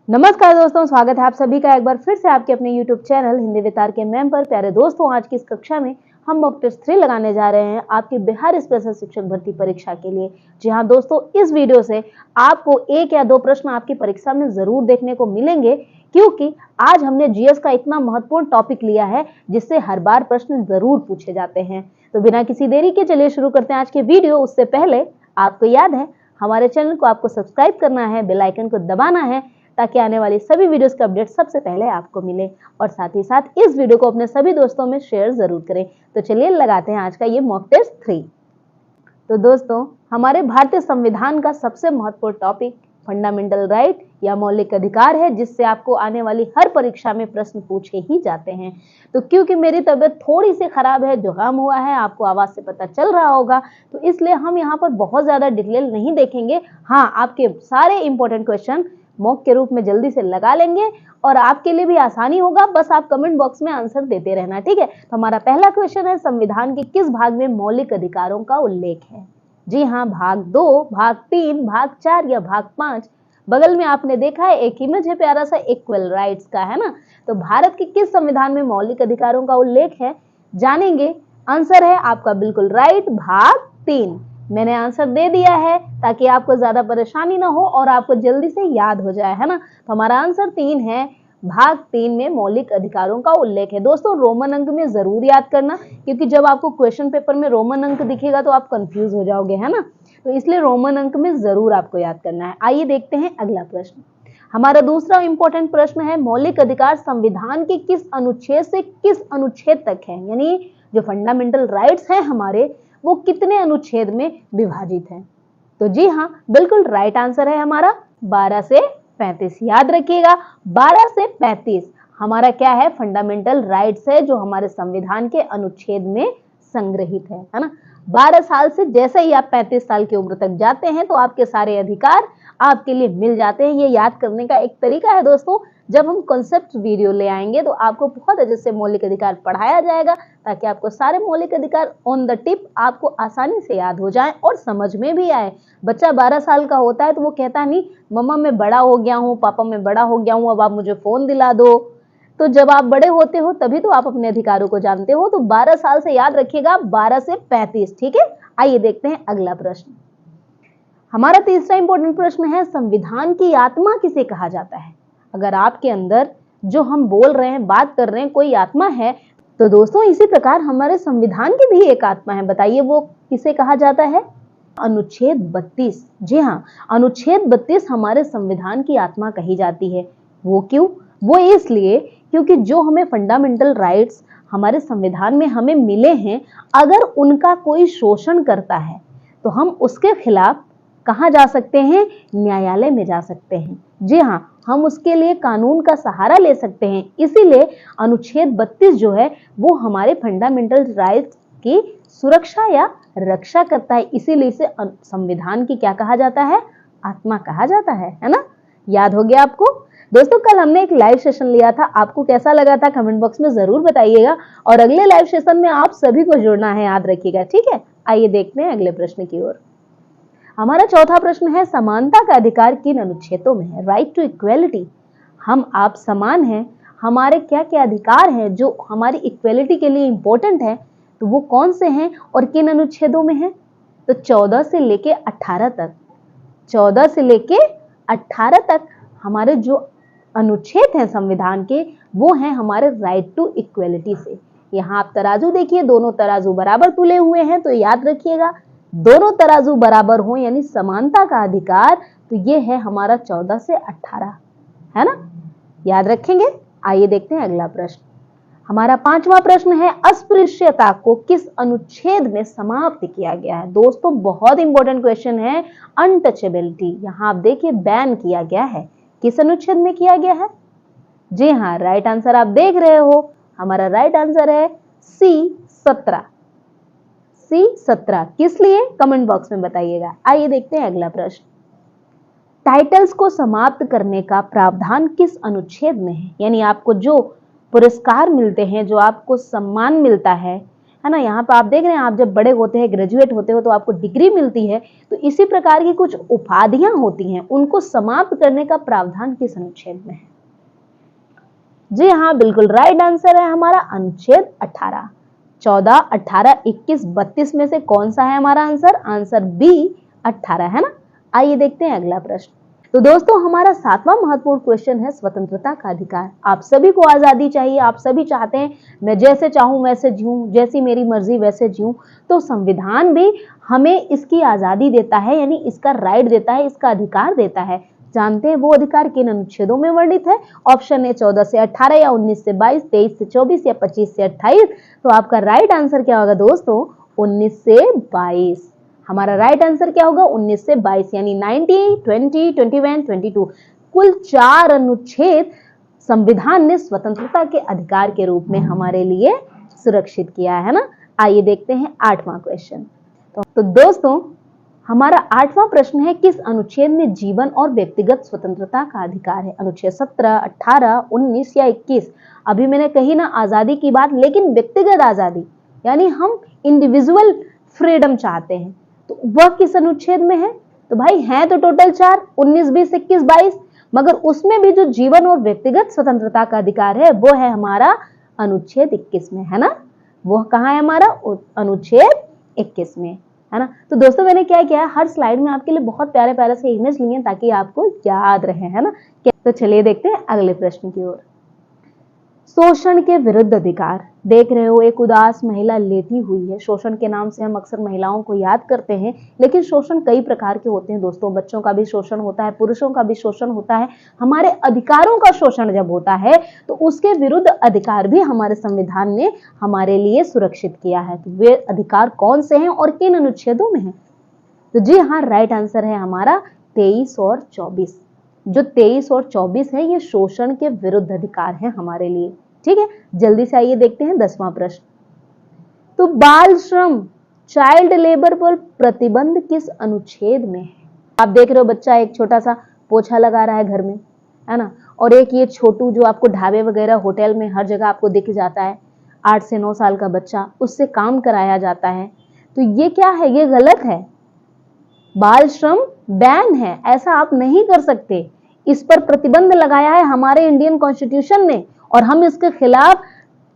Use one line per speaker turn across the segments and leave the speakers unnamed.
नमस्कार दोस्तों, स्वागत है आप सभी का एक बार फिर से आपके अपने YouTube चैनल हिंदी वितार के मैम पर। प्यारे दोस्तों, आज की इस कक्षा में हम मॉक टेस्ट 3 लगाने जा रहे हैं आपके बिहार स्पेशल शिक्षक भर्ती परीक्षा के लिए। जी हाँ दोस्तों, इस वीडियो से आपको एक या दो प्रश्न आपकी परीक्षा में जरूर देखने को मिलेंगे, क्योंकि आज हमने जीएस का इतना महत्वपूर्ण टॉपिक लिया है जिससे हर बार प्रश्न जरूर पूछे जाते हैं। तो बिना किसी देरी के चलिए शुरू करते हैं आज के वीडियो। उससे पहले आपको याद है हमारे चैनल को आपको सब्सक्राइब करना है, बेल आइकन को दबाना है ताकि आने वाली सभी वीडियोस का अपडेट सबसे पहले आपको मिले, और साथ ही साथ इस वीडियो को अपने सभी दोस्तों में शेयर जरूर करें। तो चलिए लगाते हैं आज का ये मॉक टेस्ट 3। तो दोस्तों, हमारे भारतीय संविधान का सबसे महत्वपूर्ण टॉपिक फंडामेंटल राइट या मौलिक अधिकार है, जिससे आपको आने वाली हर परीक्षा में प्रश्न पूछे ही जाते हैं। तो क्योंकि मेरी तबीयत थोड़ी सी खराब है, जुकाम हुआ है, आपको आवाज से पता चल रहा होगा, तो इसलिए हम यहाँ पर बहुत ज्यादा डिटेल नहीं देखेंगे। हाँ, आपके सारे इंपॉर्टेंट क्वेश्चन मॉक के रूप में जल्दी से लगा लेंगे और आपके लिए भी आसानी होगा। बस आप कमेंट बॉक्स में आंसर देते रहना, ठीक है। तो हमारा पहला क्वेश्चन है, संविधान के किस भाग में मौलिक अधिकारों का उल्लेख है? जी हाँ, भाग 2, भाग 3, भाग 4 या भाग 5? बगल में आपने देखा है एक इमेज है प्यारा सा इक्वल राइट्स का, है ना। तो भारत के किस संविधान में मौलिक अधिकारों का उल्लेख है, जानेंगे। आंसर है आपका बिल्कुल राइट, भाग 3। मैंने आंसर दे दिया है ताकि आपको ज्यादा परेशानी ना हो और आपको जल्दी से याद हो जाए, है ना। तो हमारा आंसर 3 है, भाग 3 में मौलिक अधिकारों का उल्लेख है। दोस्तों, रोमन अंक में जरूर याद करना, क्योंकि जब आपको क्वेश्चन पेपर में रोमन अंक दिखेगा तो आप कंफ्यूज हो जाओगे, है ना। तो इसलिए रोमन अंक में जरूर आपको याद करना है। आइए देखते हैं अगला प्रश्न। हमारा दूसरा इंपॉर्टेंट प्रश्न है, मौलिक अधिकार संविधान के किस अनुच्छेद से किस अनुच्छेद तक है? यानी जो फंडामेंटल राइट्स हैं हमारे, वो कितने अनुच्छेद में विभाजित है? तो जी हाँ, बिल्कुल राइट आंसर है हमारा 12 से 35। याद रखिएगा, 12 से 35 हमारा क्या है? फंडामेंटल राइट्स है, जो हमारे संविधान के अनुच्छेद में संग्रहित है ना। 12 साल से जैसे ही आप 35 साल की उम्र तक जाते हैं तो आपके सारे अधिकार आपके लिए मिल जाते हैं। ये याद करने का एक तरीका है दोस्तों। जब हम कॉन्सेप्ट वीडियो ले आएंगे तो आपको बहुत अच्छे से मौलिक अधिकार पढ़ाया जाएगा, ताकि आपको सारे मौलिक अधिकार ऑन द टिप आपको आसानी से याद हो जाए और समझ में भी आए। बच्चा 12 साल का होता है तो वो कहता नहीं मम्मा मैं बड़ा हो गया हूँ, पापा मैं बड़ा हो गया हूँ, अब आप मुझे फोन दिला दो। तो जब आप बड़े होते हो तभी तो आप अपने अधिकारों को जानते हो। तो 12 साल से याद रखिएगा, 12 से 35, ठीक है। आइए देखते हैं अगला प्रश्न। हमारा तीसरा इंपॉर्टेंट प्रश्न है, संविधान की आत्मा किसे कहा जाता है? अगर आपके अंदर जो हम बोल रहे हैं, बात कर रहे हैं, कोई आत्मा है, तो दोस्तों इसी प्रकार हमारे संविधान की भी एक आत्मा है। बताइए वो किसे कहा जाता है? अनुच्छेद 32। जी हाँ, अनुच्छेद 32 हमारे संविधान की आत्मा कही जाती है। वो क्यों? वो इसलिए क्योंकि जो हमें फंडामेंटल राइट्स हमारे संविधान में हमें मिले हैं, अगर उनका कोई शोषण करता है तो हम उसके खिलाफ कहाँ जा सकते हैं? न्यायालय में जा सकते हैं। जी हाँ, हम उसके लिए कानून का सहारा ले सकते हैं। इसीलिए अनुच्छेद 32 जो है वो हमारे फंडामेंटल राइट्स की सुरक्षा या रक्षा करता है। इसीलिए इसे संविधान की क्या कहा जाता है? आत्मा कहा जाता है ना। याद हो गया आपको? दोस्तों, कल हमने एक लाइव सेशन लिया था, आपको कैसा लगा था कमेंट बॉक्स में जरूर बताइएगा, और अगले लाइव सेशन में आप सभी को जुड़ना है, याद रखिएगा, ठीक है। आइए देखते हैं अगले प्रश्न की ओर। हमारा चौथा प्रश्न है, समानता का अधिकार किन अनुच्छेदों में है? Right to equality. हम आप समान हैं, हमारे क्या क्या अधिकार हैं जो हमारी इक्वेलिटी के लिए इंपॉर्टेंट है, तो वो कौन से हैं और किन अनुच्छेदों में है? तो 14 से लेके 18 तक। 14 से लेके 18 तक हमारे जो अनुच्छेद हैं संविधान के, वो हैं हमारे राइट टू इक्वेलिटी से। यहाँ आप तराजू देखिए, दोनों तराजू बराबर तुले हुए हैं, तो याद रखिएगा दोनों तराजू बराबर हो यानी समानता का अधिकार, तो ये है हमारा 14 से 18, है ना। याद रखेंगे। आइए देखते हैं अगला प्रश्न। हमारा पांचवा प्रश्न है, अस्पृश्यता को किस अनुच्छेद में समाप्त किया गया है? दोस्तों बहुत इंपॉर्टेंट क्वेश्चन है। अनटचेबिलिटी यहाँ आप देखिए बैन किया गया है, किस अनुच्छेद में किया गया है? जी हाँ, राइट आंसर आप देख रहे हो, हमारा राइट आंसर है C17। C17 किस लिए? कमेंट बॉक्स में बताइएगा। आइए देखते हैं अगला प्रश्न। टाइटल्स को समाप्त करने का प्रावधान किस अनुच्छेद में है? यानी आपको जो पुरस्कार मिलते हैं, जो आपको सम्मान मिलता है, है ना। यहाँ पे आप देख रहे हैं, आप जब बड़े होते हैं, ग्रेजुएट होते हो तो आपको डिग्री मिलती है, तो इसी प्रकार की कुछ उपाधियां होती हैं, उनको समाप्त करने का प्रावधान किस अनुच्छेद में है? जी हाँ, बिल्कुल राइट आंसर है हमारा अनुच्छेद 18। 14, 18, 21, 32 में से कौन सा है हमारा आंसर? आंसर बी 18 है ना। आइए देखते हैं अगला प्रश्न। तो दोस्तों हमारा 7वां महत्वपूर्ण क्वेश्चन है स्वतंत्रता का अधिकार। आप सभी को आजादी चाहिए, आप सभी चाहते हैं मैं जैसे चाहूं वैसे जीऊं, जैसी मेरी मर्जी वैसे जीऊं, तो संविधान भी हमें इसकी आजादी देता है, यानी इसका राइट देता है, इसका अधिकार देता है। जानते हैं वो अधिकार किन अनुच्छेदों में वर्णित है? ऑप्शन ए 14 से 18 या 19 से 22, 23 से 24 या 25 से 28। तो आपका राइट आंसर क्या होगा दोस्तों? 19 से 22। हमारा राइट आंसर क्या होगा? 19 से 22, यानी 19, 20, 21, 22। कुल 4 अनुच्छेद संविधान ने स्वतंत्रता के अधिकार के रूप में हमारे लिए सुरक्षित किया है ना। आइए देखते हैं 8वां क्वेश्चन। तो दोस्तों हमारा 8वां प्रश्न है, किस अनुच्छेद में जीवन और व्यक्तिगत स्वतंत्रता का अधिकार है? अनुच्छेद 17, 18, 19 या 21? अभी मैंने कही ना आजादी की बात, लेकिन व्यक्तिगत आजादी यानी हम इंडिविजुअल फ्रीडम चाहते हैं, तो वह किस अनुच्छेद में है? तो भाई हैं तो टोटल 4, 19, 20, 21, 22, मगर उसमें भी जो जीवन और व्यक्तिगत स्वतंत्रता का अधिकार है वो है हमारा अनुच्छेद 21 में, है ना। वो कहाँ है हमारा? अनुच्छेद 21 में, है ना। तो दोस्तों मैंने क्या किया है, हर स्लाइड में आपके लिए बहुत प्यारे प्यारे से इमेज लिए ताकि आपको याद रहे, है ना। तो चलिए देखते हैं अगले प्रश्न की ओर। शोषण के विरुद्ध अधिकार। देख रहे हो एक उदास महिला लेटी हुई है। शोषण के नाम से हम अक्सर महिलाओं को याद करते हैं, लेकिन शोषण कई प्रकार के होते हैं दोस्तों। बच्चों का भी शोषण होता है, पुरुषों का भी शोषण होता है। हमारे अधिकारों का शोषण जब होता है तो उसके विरुद्ध अधिकार भी हमारे संविधान ने हमारे लिए सुरक्षित किया है। तो वे अधिकार कौन से हैं और किन अनुच्छेदों में है? तो जी हाँ, राइट आंसर है हमारा 23 और 24। जो 23 और 24 है ये शोषण के विरुद्ध अधिकार है हमारे लिए। ठीक है, जल्दी से आइए देखते हैं 10वां प्रश्न। तो बाल श्रम, चाइल्ड लेबर पर प्रतिबंध किस अनुच्छेद में है? आप देख रहे हो बच्चा एक छोटा सा पोछा लगा रहा है घर में, है ना, और एक ये छोटू जो आपको ढाबे वगैरह होटल में हर जगह आपको दिख जाता है, 8 से 9 साल का बच्चा, उससे काम कराया जाता है। तो ये क्या है? ये गलत है। बाल श्रम बैन है, ऐसा आप नहीं कर सकते। इस पर प्रतिबंध लगाया है हमारे इंडियन कॉन्स्टिट्यूशन ने, और हम इसके खिलाफ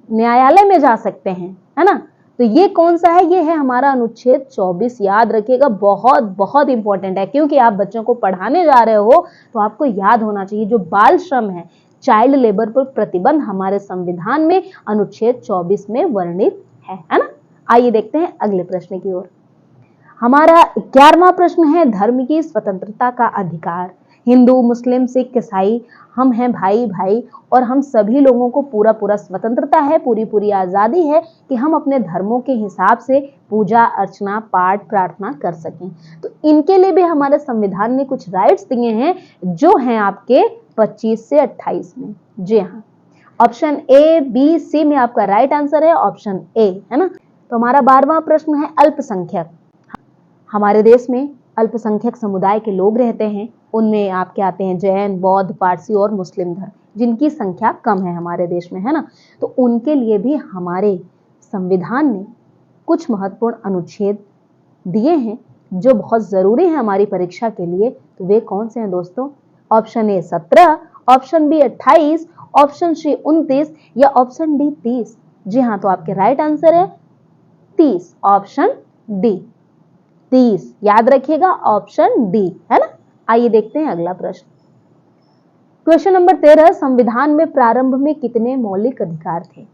न्यायालय में जा सकते हैं, है ना। तो ये कौन सा है? ये है हमारा अनुच्छेद 24। याद रखिएगा, बहुत बहुत इंपॉर्टेंट है, क्योंकि आप बच्चों को पढ़ाने जा रहे हो तो आपको याद होना चाहिए। जो बाल श्रम है, चाइल्ड लेबर पर प्रतिबंध, हमारे संविधान में अनुच्छेद 24 में वर्णित है ना। आइए देखते हैं अगले प्रश्न की ओर। हमारा 11वां प्रश्न है, धर्म की स्वतंत्रता का अधिकार। हिंदू, मुस्लिम, सिख, ईसाई, हम हैं भाई भाई, और हम सभी लोगों को पूरा पूरा स्वतंत्रता है, पूरी पूरी आजादी है कि हम अपने धर्मों के हिसाब से पूजा अर्चना पाठ प्रार्थना कर सकें। तो इनके लिए भी हमारे संविधान ने कुछ राइट्स दिए हैं, जो हैं आपके 25 से 28 में। जी हाँ, ऑप्शन ए, बी, सी में आपका राइट आंसर है ऑप्शन ए, है ना। तो हमारा 12वां प्रश्न है, अल्पसंख्यक। हमारे देश में अल्पसंख्यक समुदाय के लोग रहते हैं, उनमें आपके आते हैं जैन, बौद्ध, पारसी और मुस्लिम धर्म, जिनकी संख्या कम है हमारे देश में, है ना। तो उनके लिए भी हमारे संविधान ने कुछ महत्वपूर्ण अनुच्छेद दिए हैं जो बहुत जरूरी है हमारी परीक्षा के लिए। तो वे कौन से हैं दोस्तों? Option A 17, option B 28, option C 29 या ऑप्शन डी 30? जी हाँ, तो आपके राइट आंसर है 30, ऑप्शन डी 30। याद रखिएगा, ऑप्शन डी, है ना। आइए देखते हैं अगला प्रश्न। क्वेश्चन नंबर 13, संविधान में प्रारंभ में कितने मौलिक अधिकार थे?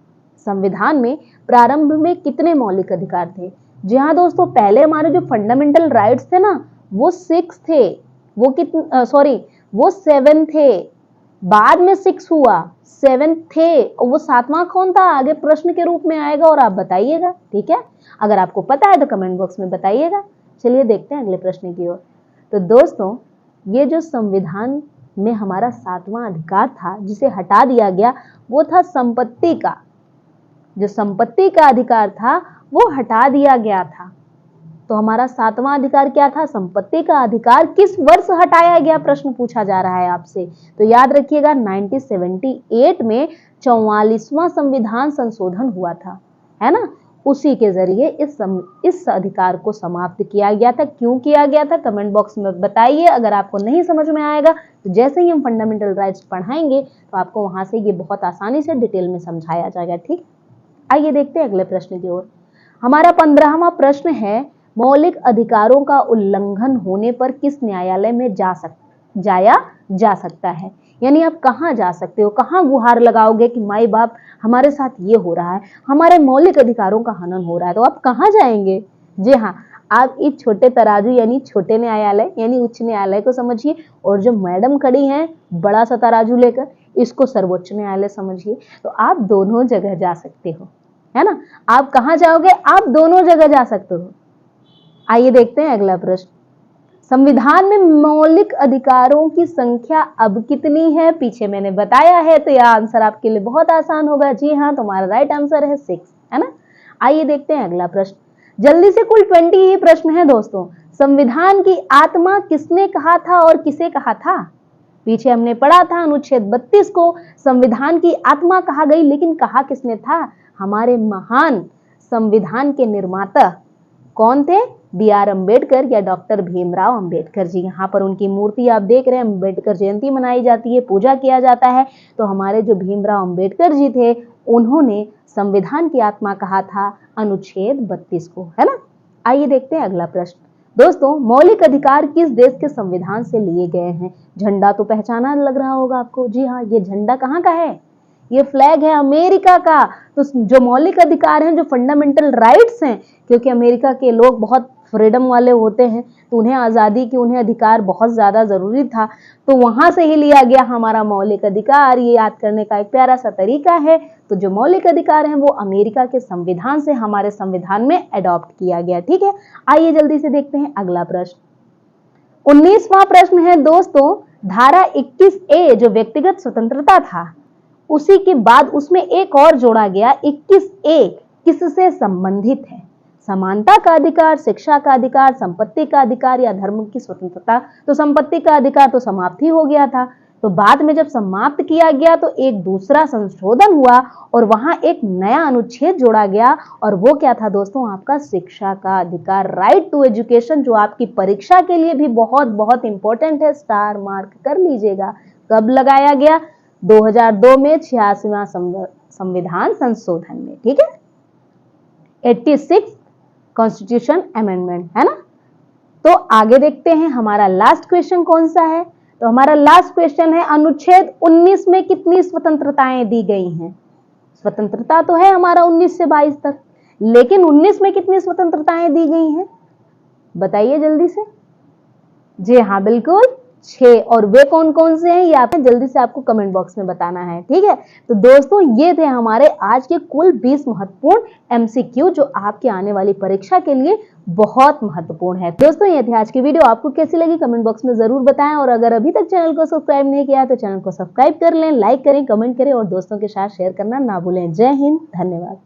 संविधान में प्रारंभ में कितने मौलिक अधिकार थे? जी हाँ दोस्तों, पहले हमारे जो फंडामेंटल राइट्स थे ना, वो 6 थे। वो 7 थे, बाद में 6 हुआ, 7 थे, और वो 7वां कौन था? आगे प्रश्न के रूप में आएगा और आप बताइएगा, ठीक है। अगर आपको पता है तो कमेंट बॉक्स में बताइएगा। चलिए देखते हैं अगले प्रश्न की ओर। तो दोस्तों, ये जो संविधान में हमारा 7वां अधिकार था जिसे हटा दिया गया, वो था संपत्ति का। जो संपत्ति का अधिकार था वो हटा दिया गया था। तो हमारा 7वां अधिकार क्या था? संपत्ति का अधिकार। किस वर्ष हटाया गया, प्रश्न पूछा जा रहा है आपसे। तो याद रखिएगा 1978 में 44वां संविधान संशोधन हुआ था, है ना। उसी के जरिए इस अधिकार को समाप्त किया गया था। क्यों किया गया था, कमेंट बॉक्स में बताइए। अगर आपको नहीं समझ में आएगा तो जैसे ही हम फंडामेंटल राइट्स पढ़ाएंगे तो आपको वहां से ये बहुत आसानी से डिटेल में समझाया जाएगा। ठीक, आइए देखते हैं अगले प्रश्न की ओर। हमारा 15वां प्रश्न है, मौलिक अधिकारों का उल्लंघन होने पर किस न्यायालय में जाया जा सकता है। यानी आप कहाँ जा सकते हो, कहाँ गुहार लगाओगे कि माई बाप हमारे साथ ये हो रहा है, हमारे मौलिक अधिकारों का हनन हो रहा है, तो आप कहाँ जाएंगे। जी हाँ, आप इस छोटे तराजू यानी छोटे न्यायालय यानी उच्च न्यायालय को समझिए, और जो मैडम खड़ी हैं बड़ा सा तराजू लेकर, इसको सर्वोच्च न्यायालय समझिए। तो आप दोनों जगह जा सकते हो, है ना। आप कहाँ जाओगे, आप दोनों जगह जा सकते हो। आइए देखते हैं अगला प्रश्न। संविधान में मौलिक अधिकारों की संख्या अब कितनी है। पीछे मैंने बताया है, तो यह आंसर आपके लिए बहुत आसान होगा। जी हाँ, तुम्हारा राइट आंसर है 6, है ना। आइए देखते हैं अगला प्रश्न। जल्दी से, कुल 20 ही प्रश्न है दोस्तों। संविधान की आत्मा किसने कहा था और किसे कहा था। पीछे हमने पढ़ा था अनुच्छेद 32 को संविधान की आत्मा कहा गई, लेकिन कहा किसने था। हमारे महान संविधान के निर्माता कौन थे, बी.आर. अम्बेडकर या डॉक्टर भीमराव अंबेडकर जी। यहाँ पर उनकी मूर्ति आप देख रहे हैं, अम्बेडकर जयंती मनाई जाती है, पूजा किया जाता है। तो हमारे जो भीमराव अंबेडकर जी थे, उन्होंने संविधान की आत्मा कहा था अनुच्छेद 32 को, है ना। आइए देखते हैं अगला प्रश्न। दोस्तों, मौलिक अधिकार किस देश के संविधान से लिए गए हैं। झंडा तो पहचाना लग रहा होगा आपको। जी हाँ, ये झंडा कहाँ का है, ये फ्लैग है अमेरिका का। तो जो मौलिक अधिकार हैं, जो फंडामेंटल राइट्स हैं, क्योंकि अमेरिका के लोग बहुत फ्रीडम वाले होते हैं, तो उन्हें आज़ादी की, उन्हें अधिकार बहुत ज़्यादा ज़रूरी था, तो वहाँ से ही लिया गया हमारा मौलिक अधिकार। ये याद करने का एक प्यारा सा तरीका है। तो जो मौलिक अधिकार हैं वो अमेरिका के संविधान से हमारे संविधान में अडॉप्ट किया गया। ठीक है, आइए जल्दी से देखते हैं अगला प्रश्न। 19वां प्रश्न है दोस्तों, धारा 21A जो व्यक्तिगत स्वतंत्रता था, उसी के बाद उसमें एक और जोड़ा गया 21A, किससे संबंधित है। समानता का अधिकार, शिक्षा का अधिकार, संपत्ति का अधिकार या धर्म की स्वतंत्रता। तो संपत्ति का अधिकार तो समाप्त ही हो गया था। तो बाद में जब समाप्त किया गया तो एक दूसरा संशोधन हुआ और वहां एक नया अनुच्छेद जोड़ा गया, और वो क्या था दोस्तों, आपका शिक्षा का अधिकार, राइट टू एजुकेशन, जो आपकी परीक्षा के लिए भी बहुत बहुत इंपॉर्टेंट है। स्टार मार्क कर लीजिएगा। कब लगाया गया, 2002 में 86वां संविधान संशोधन में। ठीक है, 86 कॉन्स्टिट्यूशन अमेंडमेंट, है ना। तो आगे देखते हैं हमारा लास्ट क्वेश्चन कौन सा है। तो हमारा लास्ट क्वेश्चन है, अनुच्छेद 19 में कितनी स्वतंत्रताएं दी गई हैं। स्वतंत्रता तो है हमारा 19 से 22 तक, लेकिन 19 में कितनी स्वतंत्रताएं दी गई हैं, बताइए जल्दी से। जी हाँ, बिल्कुल 6। और वे कौन कौन से हैं, ये आपने जल्दी से आपको कमेंट बॉक्स में बताना है। ठीक है, तो दोस्तों ये थे हमारे आज के कुल 20 महत्वपूर्ण MCQ, जो आपके आने वाली परीक्षा के लिए बहुत महत्वपूर्ण है। दोस्तों, ये थी आज की वीडियो। आपको कैसी लगी कमेंट बॉक्स में जरूर बताएं, और अगर अभी तक चैनल को सब्सक्राइब नहीं किया तो चैनल को सब्सक्राइब कर लें, लाइक करें, कमेंट करें और दोस्तों के साथ शेयर करना ना भूलें। जय हिंद, धन्यवाद।